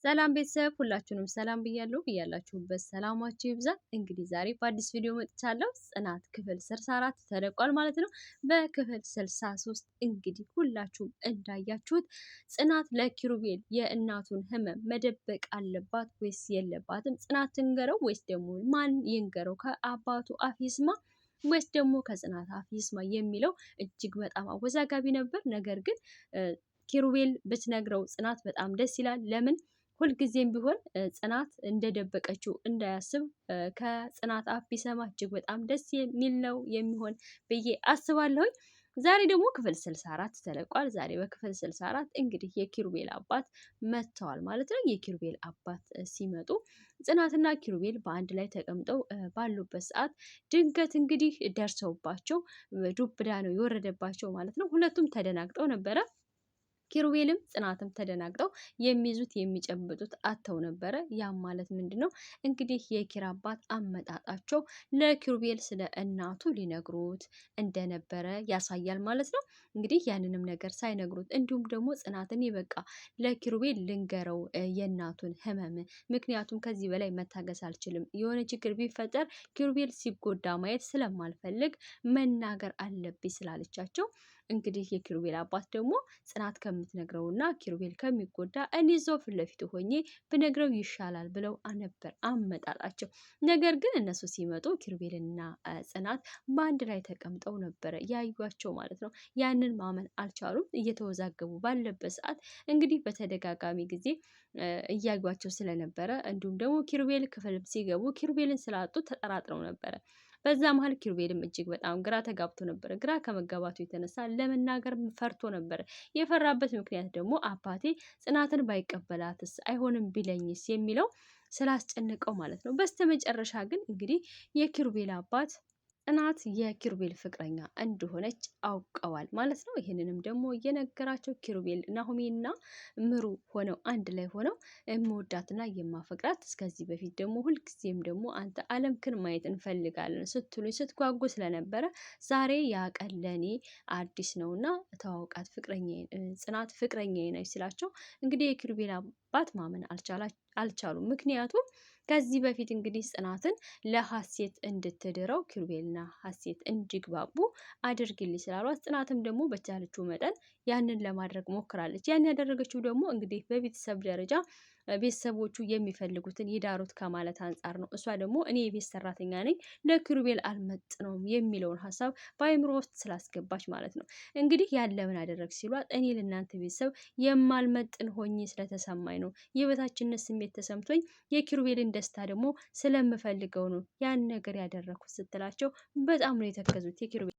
ሰላም ቤተሰብ ሁላችሁንም ሰላም ብያለሁ። ብያላችሁበት ሰላማችሁ ይብዛ። እንግዲህ ዛሬ በአዲስ ቪዲዮ መጥቻለሁ። ጽናት ክፍል 64 ተለቋል ማለት ነው። በክፍል 63 እንግዲህ ሁላችሁም እንዳያችሁት ጽናት ለኪሩቤል የእናቱን ህመም መደበቅ አለባት ወይስ የለባትም? ጽናት ትንገረው ወይስ ደግሞ ማን ይንገረው? ከአባቱ አፍ ይስማ ወይስ ደግሞ ከጽናት አፍ ይስማ የሚለው እጅግ በጣም አወዛጋቢ ነበር። ነገር ግን ኪሩቤል ብትነግረው ጽናት በጣም ደስ ይላል። ለምን ሁልጊዜም ቢሆን ጽናት እንደደበቀችው እንዳያስብ ከጽናት አፍ ቢሰማ እጅግ በጣም ደስ የሚል ነው የሚሆን ብዬ አስባለሁኝ። ዛሬ ደግሞ ክፍል 64 ተለቋል። ዛሬ በክፍል 64 እንግዲህ የኪሩቤል አባት መጥተዋል ማለት ነው። የኪሩቤል አባት ሲመጡ ጽናትና ኪሩቤል በአንድ ላይ ተቀምጠው ባሉበት ሰዓት ድንገት እንግዲህ ደርሰውባቸው ዱብዳ ነው የወረደባቸው ማለት ነው። ሁለቱም ተደናግጠው ነበረ። ኪሩቤልም ጽናትም ተደናግጠው የሚይዙት የሚጨብጡት አተው ነበረ። ያም ማለት ምንድነው እንግዲህ የኪራ አባት አመጣጣቸው ለኪሩቤል ስለ እናቱ ሊነግሩት እንደነበረ ያሳያል ማለት ነው። እንግዲህ ያንንም ነገር ሳይነግሩት እንዲሁም ደግሞ ጽናትን በቃ ለኪሩቤል ልንገረው የእናቱን ህመም፣ ምክንያቱም ከዚህ በላይ መታገስ አልችልም፣ የሆነ ችግር ቢፈጠር ኪሩቤል ሲጎዳ ማየት ስለማልፈልግ መናገር አለብኝ ስላለቻቸው እንግዲህ የኪሩቤል አባት ደግሞ ጽናት ከምትነግረውና ኪሩቤል ከሚጎዳ እኔ እዛው ፊት ለፊቱ ሆኜ ብነግረው ይሻላል ብለው ነበር አመጣጣቸው። ነገር ግን እነሱ ሲመጡ ኪሩቤልና ጽናት በአንድ ላይ ተቀምጠው ነበረ ያዩቸው ማለት ነው። ያንን ማመን አልቻሉም። እየተወዛገቡ ባለበት ሰዓት እንግዲህ በተደጋጋሚ ጊዜ እያዩቸው ስለነበረ እንዲሁም ደግሞ ኪሩቤል ክፍል ሲገቡ ኪሩቤልን ስላጡ ተጠራጥረው ነበረ። በዛ መሀል ኪሩቤልም እጅግ በጣም ግራ ተጋብቶ ነበረ። ግራ ከመጋባቱ የተነሳ ለመናገር ፈርቶ ነበረ። የፈራበት ምክንያት ደግሞ አባቴ ጽናትን ባይቀበላትስ አይሆንም ቢለኝስ የሚለው ስላስጨነቀው ማለት ነው። በስተመጨረሻ ግን እንግዲህ የኪሩቤል አባት ጽናት የኪሩቤል ፍቅረኛ እንደሆነች አውቀዋል ማለት ነው። ይህንንም ደግሞ የነገራቸው ኪሩቤል ናሆሜና ምሩ ሆነው አንድ ላይ ሆነው የምወዳትና የማፈቅራት እስከዚህ በፊት ደግሞ ሁልጊዜም ደግሞ አንተ አለምክን ማየት እንፈልጋለን ስትሉኝ ስትጓጉ ስለነበረ ዛሬ ያቀን ለኔ አዲስ ነውና ተዋውቃት ጽናት ፍቅረኛዬ ነች ሲላቸው እንግዲህ የኪሩቤል አባት ማመን አልቻሉም። ምክንያቱም ከዚህ በፊት እንግዲህ ጽናትን ለሀሴት እንድትድረው ኪሩቤልና ሀሴት እንዲግባቡ አድርግልኝ ስላሏት ጽናትም ደግሞ በቻለችው መጠን ያንን ለማድረግ ሞክራለች። ያን ያደረገችው ደግሞ እንግዲህ በቤተሰብ ደረጃ ቤተሰቦቹ የሚፈልጉትን ይዳሩት ከማለት አንጻር ነው። እሷ ደግሞ እኔ የቤት ሰራተኛ ነኝ ለኪሩቤል አልመጥነውም የሚለውን ሀሳብ በአይምሮ ውስጥ ስላስገባች ማለት ነው። እንግዲህ ያለምን አደረግ ሲሏት እኔ ለእናንተ ቤተሰብ የማልመጥን ሆኜ ስለተሰማኝ ነው፣ የበታችነት ስሜት ተሰምቶኝ የኪሩቤልን ደስታ ደግሞ ስለምፈልገው ነው ያን ነገር ያደረኩት ስትላቸው በጣም ነው የተከዙት የኪሩቤል